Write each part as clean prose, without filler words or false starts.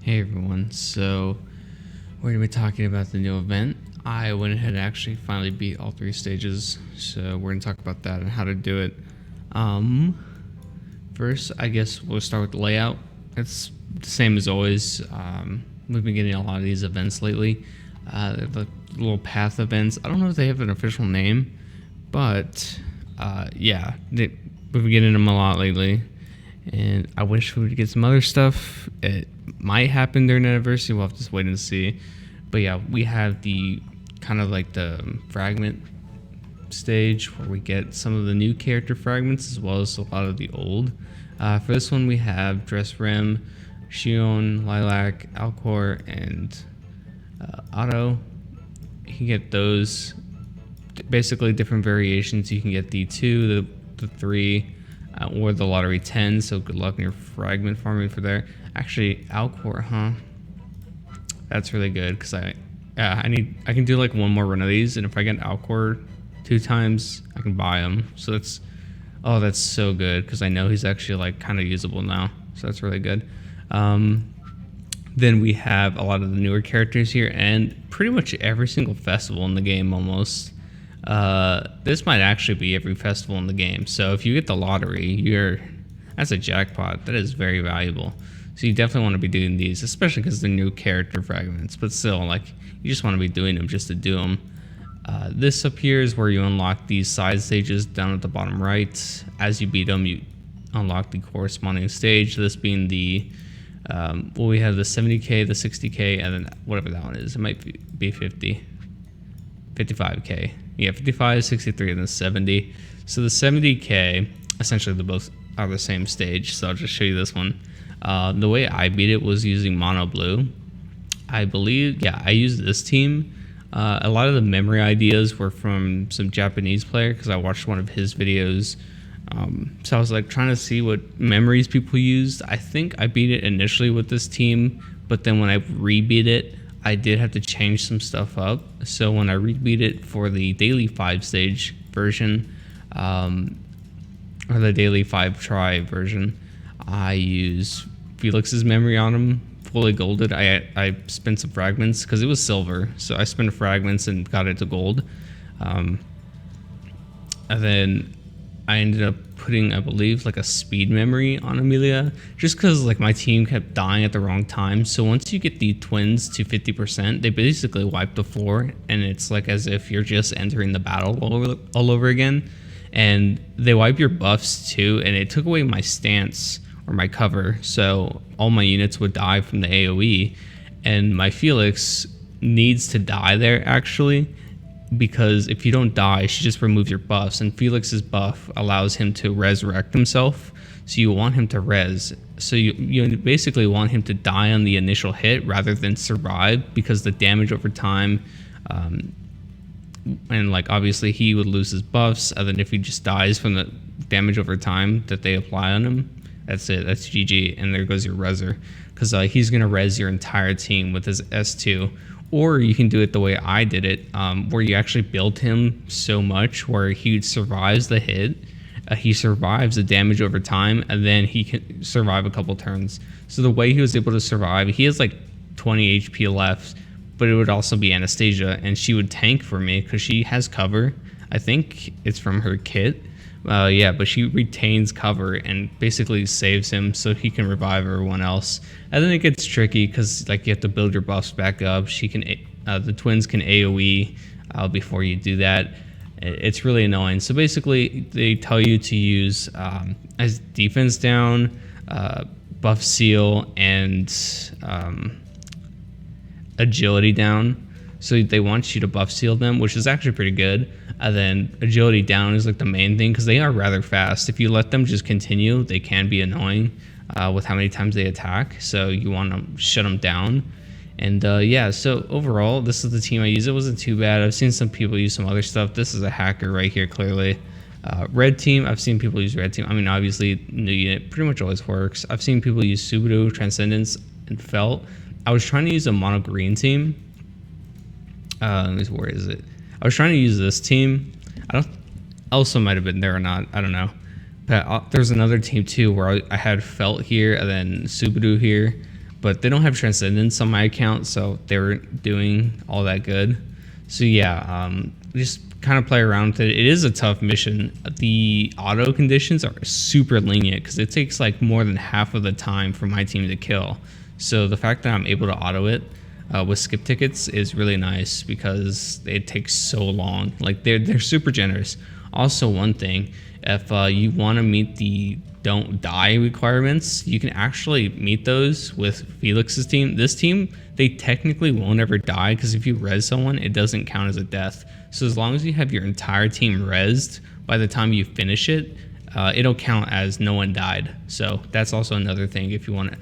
Hey everyone, so we're going to be talking about the new event. I went ahead and actually finally beat all 3 stages, so we're going to talk about that and how to do it. First, I guess we'll start with the layout. It's the same as always. We've been getting a lot of these events lately. The little path events. I don't know if they have an official name, but yeah, we've been getting them a lot lately. And I wish we would get some other stuff. It might happen during anniversary. We'll have to just wait and see. But yeah, we have the kind of like the fragment stage where we get some of the new character fragments as well as a lot of the old. For this one, we have Dress Rem, Shion, Lilac, Alcor, and Otto. You can get those basically different variations. You can get the 2, the 3. Or the lottery 10, so good luck in your fragment farming for there. Actually, Alcor, huh? That's really good because I can do like one more run of these, and if I get Alcor 2 times, I can buy him. So that's so good because I know he's actually like kind of usable now, so that's really good. Then we have a lot of the newer characters here, and pretty much every single festival in the game almost. This might actually be every festival in the game. So if you get the lottery, that's a jackpot. That is very valuable. So you definitely want to be doing these, especially because they're new character fragments. But still, like, you just want to be doing them just to do them. This up here is where you unlock these side stages down at the bottom right. As you beat them, you unlock the corresponding stage. This being the we have the 70k, the 60k, and then whatever that one is. It might be 55k. Yeah, 55, 63, and then 70. So the 70k, essentially they both are the same stage. So I'll just show you this one. The way I beat it was using mono blue. I believe, yeah, I used this team. A lot of the memory ideas were from some Japanese player because I watched one of his videos. So I was like trying to see what memories people used. I think I beat it initially with this team, but then when I rebeat it, I did have to change some stuff up. So when I rebeat it for the daily 5 stage version, or the daily 5 try version, I use Felix's memory on him, fully golded. I spent some fragments because it was silver, so I spent fragments and got it to gold. And then I ended up putting, I believe, like a speed memory on Amelia, just because like my team kept dying at the wrong time. So once you get the twins to 50%, they basically wipe the floor, and it's like as if you're just entering the battle all over again. And they wipe your buffs too, and it took away my stance or my cover, so all my units would die from the AoE, and my Felix needs to die there actually, because if you don't die, she just removes your buffs, and Felix's buff allows him to resurrect himself. So you want him to res. So you basically want him to die on the initial hit rather than survive, because the damage over time, and like obviously he would lose his buffs, and then if he just dies from the damage over time that they apply on him, that's it. That's GG, and there goes your reser, because he's gonna res your entire team with his S2. Or you can do it the way I did it, where you actually build him so much where he survives the hit, he survives the damage over time, and then he can survive a couple turns. So the way he was able to survive, he has like 20 HP left, but it would also be Anastasia, and she would tank for me because she has cover. I think it's from her kit. Yeah, but she retains cover and basically saves him so he can revive everyone else. And then it gets tricky because like you have to build your buffs back up. The twins can AoE before you do that. It's really annoying. So basically, they tell you to use as defense down, buff seal, and agility down. So they want you to buff seal them, which is actually pretty good. And then agility down is like the main thing because they are rather fast. If you let them just continue, they can be annoying with how many times they attack. So you want to shut them down. And yeah, so overall, this is the team I use. It wasn't too bad. I've seen some people use some other stuff. This is a hacker right here, clearly. Red team, I've seen people use red team. I mean, obviously, new unit pretty much always works. I've seen people use Subaru, Transcendence, and Felt. I was trying to use a mono green team. Where is it? I was trying to use this team. Also might have been there or not. I don't know. But there's another team too where I had Felt here and then Subaru here. but they don't have Transcendence on my account, so they weren't doing all that good. So yeah, just kind of play around with it. It is a tough mission. The auto conditions are super lenient because it takes like more than half of the time for my team to kill. So the fact that I'm able to auto it with skip tickets is really nice because it takes so long. Like they're super generous. Also, one thing, if you want to meet the don't die requirements, you can actually meet those with Felix's team. This team, they technically won't ever die because if you res someone, it doesn't count as a death. So as long as you have your entire team rezzed by the time you finish it, it'll count as no one died. So that's also another thing if you want to,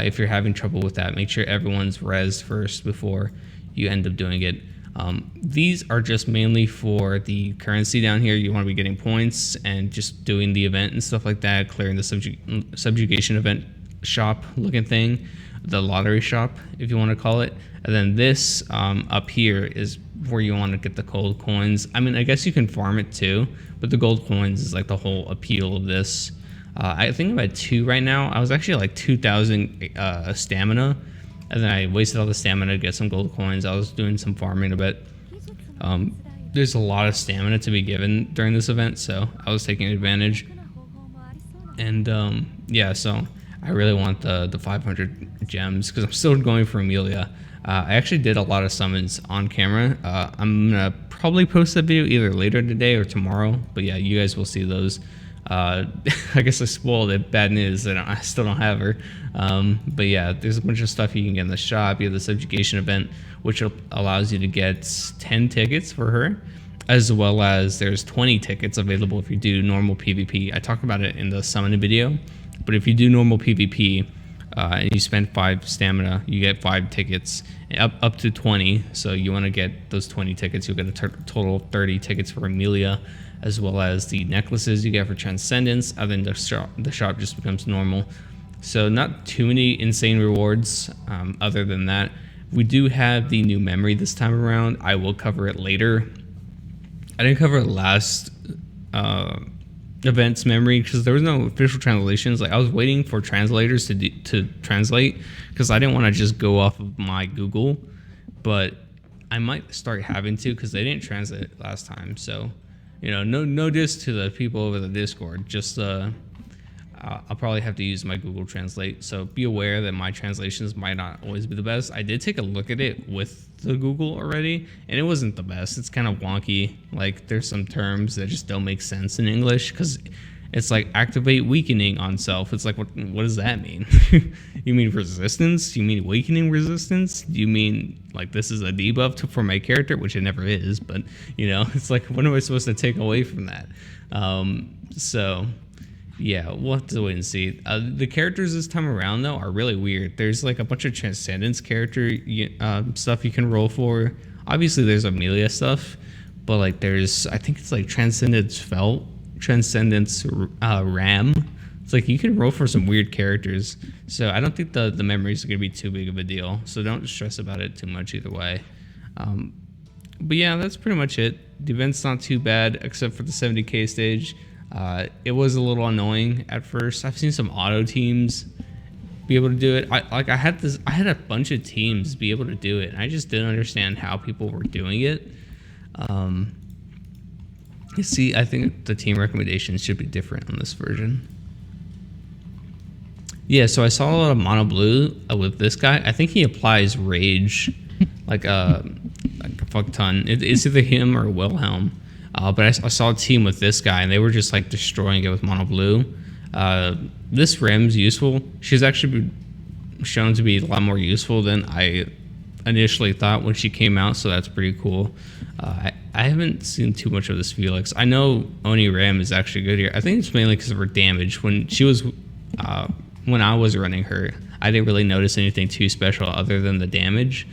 if you're having trouble with that, make sure everyone's rezzed first before you end up doing it. These are just mainly for the currency down here. You want to be getting points and just doing the event and stuff like that, clearing the subjugation event shop looking thing, the lottery shop, if you want to call it. And then this up here is where you want to get the gold coins. I mean, I guess you can farm it too, but the gold coins is like the whole appeal of this. I think I'm at 2 right now. I was actually like 2,000 stamina. And then I wasted all the stamina to get some gold coins. I was doing some farming a bit. There's a lot of stamina to be given during this event, so I was taking advantage. And yeah, so I really want the 500 gems because I'm still going for Amelia. I actually did a lot of summons on camera. I'm gonna probably post that video either later today or tomorrow. But yeah, you guys will see those. I guess I spoiled it. Bad news, I still don't have her. But yeah, there's a bunch of stuff you can get in the shop. You have the subjugation event, which allows you to get 10 tickets for her, as well as there's 20 tickets available if you do normal PvP. I talked about it in the summoning video, but if you do normal PvP and you spend 5 stamina, you get 5 tickets, up to 20. So you want to get those 20 tickets, you'll get a total of 30 tickets for Amelia, as well as the necklaces you get for Transcendence, and then the shop just becomes normal. So not too many insane rewards other than that. We do have the new memory this time around. I will cover it later. I didn't cover last event's memory because there was no official translations. Like I was waiting for translators to translate because I didn't want to just go off of my Google, but I might start having to because they didn't translate it last time. So you know, no diss to the people over the Discord. Just I'll probably have to use my Google Translate. So be aware that my translations might not always be the best. I did take a look at it with the Google already, and it wasn't the best. It's kind of wonky. Like there's some terms that just don't make sense in English because it's like activate weakening on self. It's like what does that mean? You mean resistance? You mean weakening resistance? Do you mean like this is a debuff for my character, which it never is? But you know, it's like what am I supposed to take away from that? So yeah, we'll have to wait and see. The characters this time around though are really weird. There's like a bunch of Transcendence character stuff you can roll for. Obviously there's Amelia stuff, but like there's I think it's like Transcendence Felt, Transcendence Ram. It's like you can roll for some weird characters. So I don't think the memories are gonna be too big of a deal. So don't stress about it too much either way. But yeah, that's pretty much it. The event's not too bad except for the 70k stage. It was a little annoying at first. I've seen some auto teams be able to do it. I had a bunch of teams be able to do it, and I just didn't understand how people were doing it. You see, I think the team recommendations should be different on this version. Yeah, so I saw a lot of mono blue with this guy. I think he applies rage like a fuck ton. It's either him or Wilhelm. But I saw a team with this guy, and they were just like destroying it with mono blue. This Rem's useful. She's actually been shown to be a lot more useful than I initially thought when she came out, so that's pretty cool. I haven't seen too much of this Felix. I know Oni Ram is actually good here. I think it's mainly because of her damage. When I was running her, I didn't really notice anything too special other than the damage.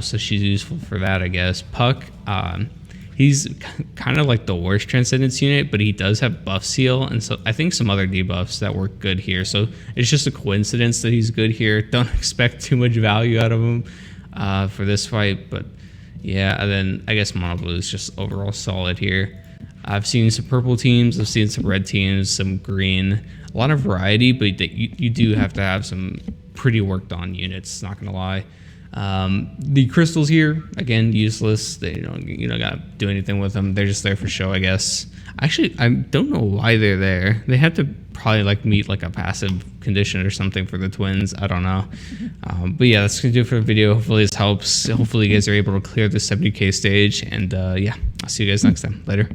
So she's useful for that, I guess. Puck, he's kind of like the worst Transcendence unit, but he does have buff seal, and so I think some other debuffs that work good here. So it's just a coincidence that he's good here. Don't expect too much value out of him for this fight, but yeah. And then I guess mono blue is just overall solid here. I've seen some purple teams, I've seen some red teams, some green, a lot of variety, but you do have to have some pretty worked on units, not gonna lie. The crystals here, again, useless. They don't gotta do anything with them. They're just there for show, I guess. Actually, I don't know why they're there. They have to probably like meet like a passive condition or something for the twins. I don't know. But yeah, that's gonna do it for the video. Hopefully this helps. Hopefully you guys are able to clear the 70k stage. And yeah, I'll see you guys next time. Later.